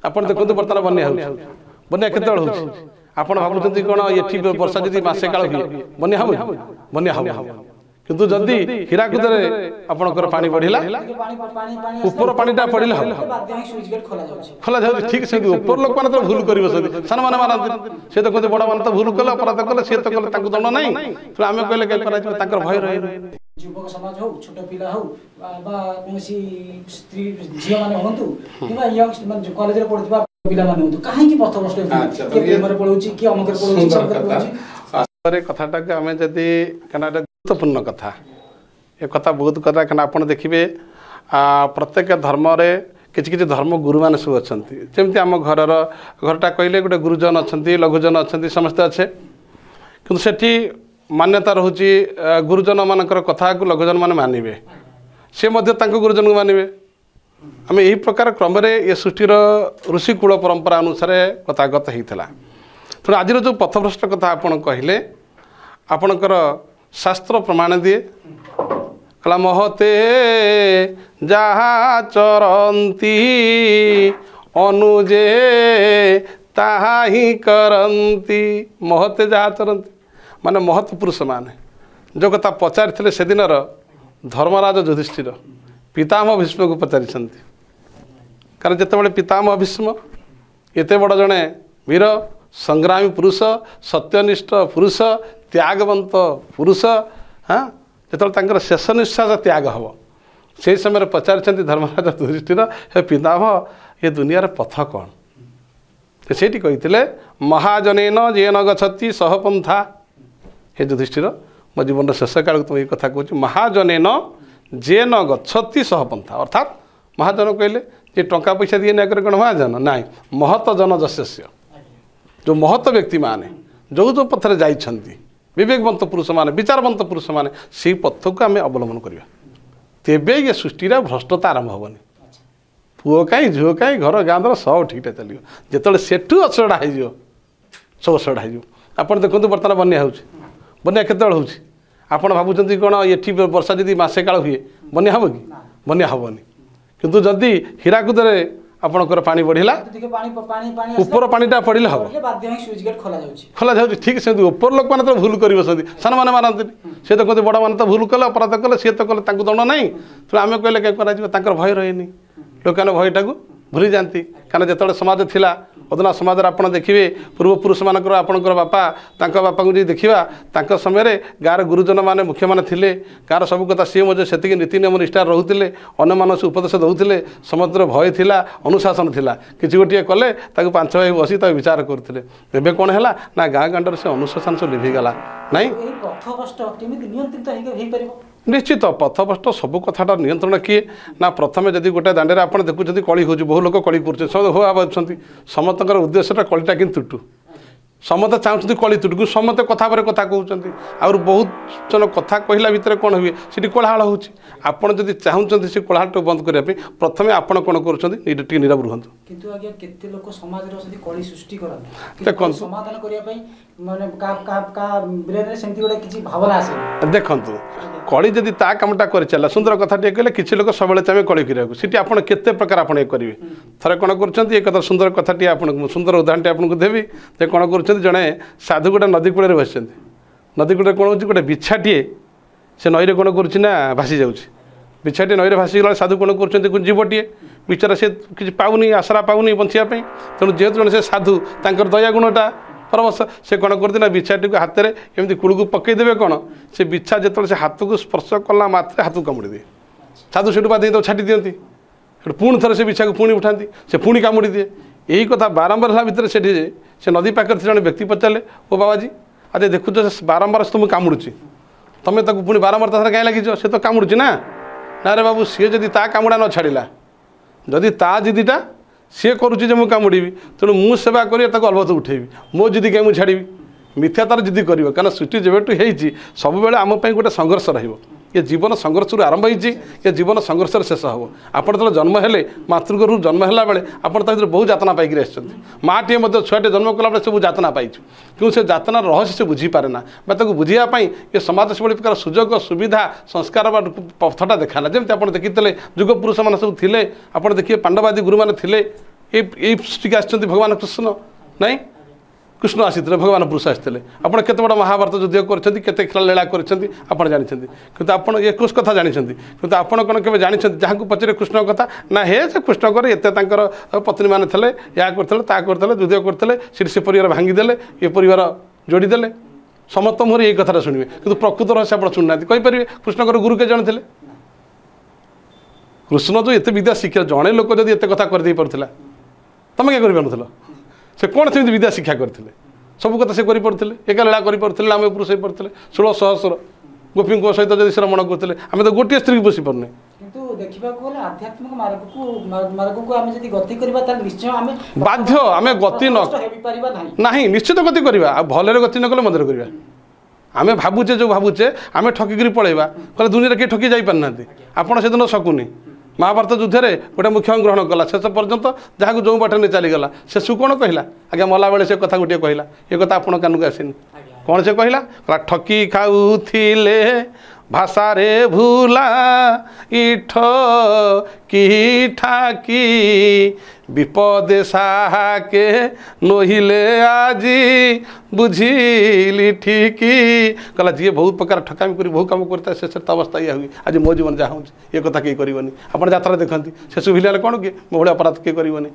ଆପଣ ଦେଖନ୍ତୁ ବର୍ତ୍ତମାନ ବନ୍ୟା ହେଉଛି ବନ୍ୟା କେତେବେଳେ ହେଉଛି ଆପଣ ଭାବୁଛନ୍ତି କ'ଣ ଏଠି ବର୍ଷା ଯଦି ମାସେ କାଳ ହୁଏ ବନ୍ୟା ହେବ ବନ୍ୟା ହେବ କିନ୍ତୁ ଯଦି ହୀରାକୁଦରେ ଆପଣଙ୍କର ପାଣି ବଢ଼ିଲା ଉପର ପାଣିଟା ପଡ଼ିଲେ ହେବ ଖୋଲା ଯାଉଛି ଠିକ୍ ସେମିତି ଉପର ଲୋକମାନେ ତ ଭୁଲ କରିବ ସେମିତି ସାନମାନେ ମାରନ୍ତି ସେ ତ କହନ୍ତି ବଡ଼ମାନେ ତ ଭୁଲ କଲେ ଅପରାଧ କଲେ ସିଏ ତ କଲେ ତାଙ୍କୁ ଦଣ୍ଡ ନାହିଁ ତେଣୁ ଆମେ କହିଲେ କେବେ କରାଯିବ ତାଙ୍କର ଭୟ ରହିବ ଯୁବକ ସମାଜ ହଉ ଛୋଟ ପିଲା ହଉ ବା କୌଣସି ସ୍ତ୍ରୀ ଝିଅମାନେ ହୁଅନ୍ତୁ କିମ୍ବା ୟଙ୍ଗ କଲେଜରେ ପଢୁଥିବା ପିଲାମାନେ ହୁଅନ୍ତୁ କାହିଁକି ପଥଭ୍ରଷ୍ଟ ହେଉଛନ୍ତି କିଏ ପ୍ରେମରେ ପଳଉଛି କିଏ ଅମକରେ ପଳଉଛି କଥାଟାକୁ ଆମେ ଯଦି କାରଣ ଏଟା ଗୁରୁତ୍ୱପୂର୍ଣ୍ଣ କଥା ଏ କଥା ବହୁତ କଥା କାରଣ ଆପଣ ଦେଖିବେ ପ୍ରତ୍ୟେକ ଧର୍ମରେ କିଛି କିଛି ଧର୍ମ ଗୁରୁମାନେ ସବୁ ଅଛନ୍ତି ଯେମିତି ଆମ ଘରଟା କହିଲେ ଗୋଟେ ଗୁରୁଜନ ଅଛନ୍ତି ଲଘୁଜନ ଅଛନ୍ତି ସମସ୍ତେ ଅଛେ କିନ୍ତୁ ସେଠି ମାନ୍ୟତା ରହୁଛି ଗୁରୁଜନମାନଙ୍କର କଥାକୁ ଲଘୁଜନମାନେ ମାନିବେ ସେ ମଧ୍ୟ ତାଙ୍କ ଗୁରୁଜନକୁ ମାନିବେ ଆମେ ଏହି ପ୍ରକାର କ୍ରମରେ ଏ ସୃଷ୍ଟିର ଋଷିକୂଳ ପରମ୍ପରା ଅନୁସାରେ କଥାଗତ ହେଇଥିଲା ତେଣୁ ଆଜିର ଯେଉଁ ପଥଭ୍ରଷ୍ଟ କଥା ଆପଣ କହିଲେ ଆପଣଙ୍କର ଶାସ୍ତ୍ର ପ୍ରମାଣ ଦିଏ କହିଲା ମହତେ ଯାହା ଚରନ୍ତି ଅନୁଜେ ତାହା ହିଁ କରନ୍ତି ମହତେ ଯାହା ଚରନ୍ତି ମାନେ ମହତ ପୁରୁଷମାନେ ଯେଉଁ କଥା ପଚାରିଥିଲେ ସେଦିନର ଧର୍ମରାଜ ଯୁଧିଷ୍ଠିର ପିତାମହ ଭୀଷ୍ମକୁ ପଚାରିଛନ୍ତି କାରଣ ଯେତେବେଳେ ପିତାମହ ଭୀଷ୍ମ ଏତେ ବଡ଼ ଜଣେ ବୀର ସଂଗ୍ରାମୀ ପୁରୁଷ ସତ୍ୟନିଷ୍ଠ ପୁରୁଷ ତ୍ୟାଗବନ୍ତ ପୁରୁଷ ଯେତେବେଳେ ତାଙ୍କର ଶେଷ ନିଶ୍ୱାସ ତ୍ୟାଗ ହେବ ସେହି ସମୟରେ ପଚାରିଛନ୍ତି ଧର୍ମରାଜ ଯୁଧିଷ୍ଠିର ହେ ପିତାମହ ଏ ଦୁନିଆର ପଥ କ'ଣ ସେଇଠି କହିଥିଲେ ମହାଜନେନ ଯିଏ ନ ଗଚ୍ଛତି ସହପନ୍ଥା ହେ ଯୁଧିଷ୍ଠିର ମୋ ଜୀବନର ଶେଷ କାଳକୁ ତୁମେ ଏ କଥା କହୁଛି ମହାଜନେନ ଯିଏ ନ ଗଚ୍ଛତି ସହପନ୍ଥା ଅର୍ଥାତ୍ ମହାଜନ କହିଲେ ଯେ ଟଙ୍କା ପଇସା ଦିଏ ନା କରେ କ'ଣ ମହାଜନ ନାହିଁ ମହତ ଜନ ଯଶସ୍ୟ ଯେଉଁ ମହତ ବ୍ୟକ୍ତିମାନେ ଯେଉଁ ପଥରେ ଯାଇଛନ୍ତି ବିବେକବନ୍ତ ପୁରୁଷମାନେ ବିଚାରବନ୍ତ ପୁରୁଷମାନେ ସେଇ ପଥକୁ ଆମେ ଅବଲମ୍ବନ କରିବା ତେବେ ଏ ସୃଷ୍ଟିରେ ଭ୍ରଷ୍ଟତା ଆରମ୍ଭ ହେବନି ପୁଅ କାହିଁ ଝିଅ କାହିଁ ଘର ଗାଁର ସବୁ ଠିକଠାକ୍ ଚାଲିବ ଯେତେବେଳେ ସେଠୁ ଅସଡ଼ା ହେଇଯିବ ସବୁ ଅସଡ଼ା ହେଇଯିବ ଆପଣ ଦେଖନ୍ତୁ ବର୍ତ୍ତମାନ ବନ୍ୟା ହେଉଛି ବନ୍ୟା କେତେବେଳେ ହେଉଛି ଆପଣ ଭାବୁଛନ୍ତି କ'ଣ ଏଠି ବର୍ଷା ଯଦି ମାସେ କାଳ ହୁଏ ବନ୍ୟା ହେବ କି ବନ୍ୟା ହେବନି କିନ୍ତୁ ଯଦି ହୀରାକୁଦରେ ଆପଣଙ୍କର ପାଣି ବଢ଼ିଲା ଉପର ପାଣିଟା ପଡ଼ିଲେ ହେବ ଖୋଲା ଯାଉଛି ଠିକ୍ ସେମିତି ଉପର ଲୋକମାନେ ତ ଭୁଲ କରିବ ସେମିତି ସାନମାନେ ମାରନ୍ତିନି ସେ ତ କହନ୍ତି ବଡ଼ମାନେ ତ ଭୁଲ କଲେ ଅପରାଧ କଲେ ସିଏ ତ କଲେ ତାଙ୍କୁ ଦଣ୍ଡ ନାହିଁ ତେଣୁ ଆମେ କହିଲେ କେବେ କରାଯିବ ତାଙ୍କର ଭୟ ରହେନି ଲୋକମାନେ ଭୟଟାକୁ ଭୁଲି ଯାଆନ୍ତି କାରଣ ଯେତେବେଳେ ସମାଜ ଥିଲା ଅଧୁନା ସମାଜରେ ଆପଣ ଦେଖିବେ ପୂର୍ବପୁରୁଷମାନଙ୍କର ଆପଣଙ୍କର ବାପା ତାଙ୍କ ବାପାଙ୍କୁ ଯଦି ଦେଖିବା ତାଙ୍କ ସମୟରେ ଗାଁର ଗୁରୁଜନମାନେ ମୁଖ୍ୟମାନେ ଥିଲେ ଗାଁର ସବୁ କଥା ସିଏ ମଧ୍ୟ ସେତିକି ନୀତି ନିୟମ ନିଷ୍ଠାରେ ରହୁଥିଲେ ଅନ୍ୟମାନଙ୍କୁ ଉପଦେଶ ଦେଉଥିଲେ ସମସ୍ତର ଭୟ ଥିଲା ଅନୁଶାସନ ଥିଲା କିଛି ଗୋଟିଏ କଲେ ତାକୁ ପାଞ୍ଚ ଭାଇ ବସି ତାକୁ ବିଚାର କରୁଥିଲେ ଏବେ କ'ଣ ହେଲା ନା ଗାଁ ଗାଣ୍ଡରେ ସେ ଅନୁଶାସନ ସବୁ ଲିଭିଗଲା ନାଇଁ ନିଶ୍ଚିତ ପଥଭ୍ରଷ୍ଟ ସବୁ କଥାଟା ନିୟନ୍ତ୍ରଣ କିଏ ନା ପ୍ରଥମେ ଯଦି ଗୋଟେ ଦାଣ୍ଡରେ ଆପଣ ଦେଖୁଛନ୍ତି କଳି ହେଉଛି ବହୁ ଲୋକ କଳି କରୁଛନ୍ତି ସମସ୍ତେ ହୋ ଭାବୁଛନ୍ତି ସମସ୍ତଙ୍କର ଉଦ୍ଦେଶ୍ୟଟା କଳିଟା କିନ୍ତୁ ତୁଟୁ ସମସ୍ତେ ଚାହୁଁଛନ୍ତି କଳି ତୁଟକୁ ସମସ୍ତେ କଥା ପରେ କଥା କହୁଛନ୍ତି ଆଉ ବହୁତ ଜଣ କଥା କହିଲା ଭିତରେ କ'ଣ ହୁଏ ସେଠି କୋଳାହଳ ହେଉଛି ଆପଣ ଯଦି ଚାହୁଁଛନ୍ତି ସେ କୋଳାହଳଟାକୁ ବନ୍ଦ କରିବା ପାଇଁ ପ୍ରଥମେ ଆପଣ କ'ଣ କରୁଛନ୍ତି ଟିକେ ନିରବ ରୁହନ୍ତୁ କିନ୍ତୁ ଆଜ୍ଞା କେତେ ଲୋକ ସମାଜରେ ଅଛନ୍ତି କଳି ସୃଷ୍ଟି କରନ୍ତି ଦେଖନ୍ତୁ ସମାଧାନ କରିବା ପାଇଁ ମାନେ ବ୍ରେନରେ ସେମିତି ଗୋଟେ କିଛି ଭାବନା ଆସେ ଦେଖନ୍ତୁ କଳି ଯଦି ତା କାମଟା କରିଚାଲିଲା ସୁନ୍ଦର କଥାଟିଏ କହିଲେ କିଛି ଲୋକ ସବୁବେଳେ ଚାହିଁବେ କଳି କରିବାକୁ ସେଠି ଆପଣ କେତେ ପ୍ରକାର ଆପଣ ଏ କରିବେ ଥରେ କ'ଣ କରୁଛନ୍ତି ଏ କଥା ସୁନ୍ଦର କଥାଟିଏ ଆପଣଙ୍କୁ ସୁନ୍ଦର ଉଦାହରଣଟି ଆପଣଙ୍କୁ ଦେବି ଯେ କ'ଣ କରୁଛନ୍ତି ଜଣେ ସାଧୁ ଗୋଟେ ନଦୀ କୂଳରେ ବସିଛନ୍ତି ନଦୀ କୂଳରେ କ'ଣ ହେଉଛି ଗୋଟେ ବିଛାଟିଏ ସେ ନଈରେ କ'ଣ କରୁଛି ନା ଭାସି ଯାଉଛି ବିଛାଟିଏ ନଈରେ ଭାସିଗଲା ସାଧୁ କ'ଣ କରୁଛନ୍ତି ଜୀବଟିଏ ବିଚାରା ସେ କିଛି ପାଉନି ଆଶରା ପାଉନି ବଞ୍ଚିବା ପାଇଁ ତେଣୁ ଯେହେତୁ ଜଣେ ସେ ସାଧୁ ତାଙ୍କର ଦୟା ଗୁଣଟା ପରବଶ ସେ କ'ଣ କରନ୍ତି ନା ବିଛାଟିକୁ ହାତରେ ଏମିତି କୂଳକୁ ପକାଇଦେବେ କ'ଣ ସେ ବିଛା ଯେତେବେଳେ ସେ ହାତକୁ ସ୍ପର୍ଶ କଲା ମାତ୍ରେ ହାତକୁ କାମୁଡ଼ି ଦିଏ ସାଧୁ ସେଠୁ ବାଦେଇ ତାକୁ ଛାଟି ଦିଅନ୍ତି ସେଠୁ ପୁଣି ଥରେ ସେ ବିଛାକୁ ପୁଣି ଉଠାନ୍ତି ସେ ପୁଣି କାମୁଡ଼ି ଦିଏ ଏହି କଥା ବାରମ୍ବାର ହେଲା ଭିତରେ ସେଠି ସେ ନଦୀ ପାଖରେ ଜଣେ ବ୍ୟକ୍ତି ପଚାରିଲେ ଓ ବାବାଜୀ ଆରେ ଦେଖୁଛ ସେ ବାରମ୍ବାର ତୁମକୁ କାମୁଡ଼ୁଛି ତୁମେ ତାକୁ ପୁଣି ବାରମ୍ବାର ତା ସାଥରେ କାହିଁ ଲାଗିଛ ସେ ତ କାମୁଡ଼ୁଛି ନା ରେ ବାବୁ ସିଏ ଯଦି ତା କାମୁଡ଼ା ନ ଛାଡ଼ିଲା ଯଦି ତା ଜିଦିଟା ସିଏ କରୁଛି ଯେ ମୁଁ କାମୁଡ଼ିବି ତେଣୁ ମୁଁ ସେବା କରି ତାକୁ ଅଲବତ ଉଠେଇବି ମୋ ଜିଦି କାହିଁ ମୁଁ ଛାଡ଼ିବି ମିଥ୍ୟା ତାର ଜିଦି କରିବ କାରଣ ସୃଷ୍ଟି ଯେବେଠୁ ହେଇଛି ସବୁବେଳେ ଆମ ପାଇଁ ଗୋଟେ ସଂଘର୍ଷ ରହିବ ଏ ଜୀବନ ସଂଘର୍ଷରୁ ଆରମ୍ଭ ହେଇଛି ଏ ଜୀବନ ସଂଘର୍ଷରେ ଶେଷ ହେବ ଆପଣ ଯେତେବେଳେ ଜନ୍ମ ହେଲେ ମାତୃଗର୍ଭରୁ ଜନ୍ମ ହେଲା ବେଳେ ଆପଣ ତା ଭିତରେ ବହୁ ଯାତନା ପାଇକିରି ଆସିଛନ୍ତି ମାଆଟିଏ ମଧ୍ୟ ଛୁଆଟିଏ ଜନ୍ମ କଲାବେଳେ ସବୁ ଯାତନା ପାଇଛୁ କିନ୍ତୁ ସେ ଯାତନାର ରହସ୍ୟ ସେ ବୁଝିପାରେ ନା ବା ତାକୁ ବୁଝିବା ପାଇଁ ଏ ସମାଜ ସେଭଳି ପ୍ରକାର ସୁଯୋଗ ସୁବିଧା ସଂସ୍କାର ବା ପଥଟା ଦେଖାନା ଯେମିତି ଆପଣ ଦେଖିଥିଲେ ଯୁଗ ପୁରୁଷମାନେ ସବୁ ଥିଲେ ଆପଣ ଦେଖିବେ ପାଣ୍ଡବାଦୀ ଗୁରୁମାନେ ଥିଲେ ये सृष्टि आसते भगवान कृष्ण नहीं कृष्ण आसी भगवान पुरुष आसते आपड़ केत बड़ा महाभारत युद्ध करते खेल लीला कर जानते कि आप एकुश कथा जानते कि आपड़ कौन के जानते जहाँ को पचारे कृष्ण कथा ना हे से कृष्ण कर एत पत्नी मैंने थे या करते युद्ध करते से परिवार भांगीदे ये परिवार जोड़ीदे समस्त मुहर ये कथा शुणे कि प्रकृत रहस्य आप शुणुना कहींपारे कृष्णकर गुरु के जन थे कृष्ण जो एत विद्या शिक्षा जड़े लोक जब एत कथा कर पार्ला तुम क्या कर से कौन से विद्या शिक्षा करते सब कथा से करें एका लीला करें आम पुरुष हो पारे 16 सहस्र गोपी सहित जब श्रमण करते आम तो गोटे स्त्री बसी पारे किंतु देखा गले आध्यात्मिक मार्ग को आम जब गति करबा त निश्चय आम बाध्य आम गति ना निश्चित गति करवा भले गति न कले मदर करवा आम भावुचे जो भावुचे आम ठकिकी पलैवा कहे दुनिया किए ठकी जापार आपड़ से दिन शकुनी महाभारत युद्ध में गोटे मुख्य ग्रहण कला शेष पर्यंत जहाँ जो बाट नहीं चलीगला शेष कौन कहला आज्ञा मला बेले से कथा गोटे कहला ये कथा आपण कानूक आसनी कौन से कहला ठकी खाऊथिले भाषा रे भूला इठ की ठाकी विपदे साके नोहिले आजी बुझिली ठीकी कहला जी बहुत प्रकार ठकामी कर बहुत कम करता है शेष अवस्था या हुई आज मो जीवन जहाँ ये कथा किए करनी आप यात्रा देखती शेष भिले कौन किए मो भाई अपराध किए करनी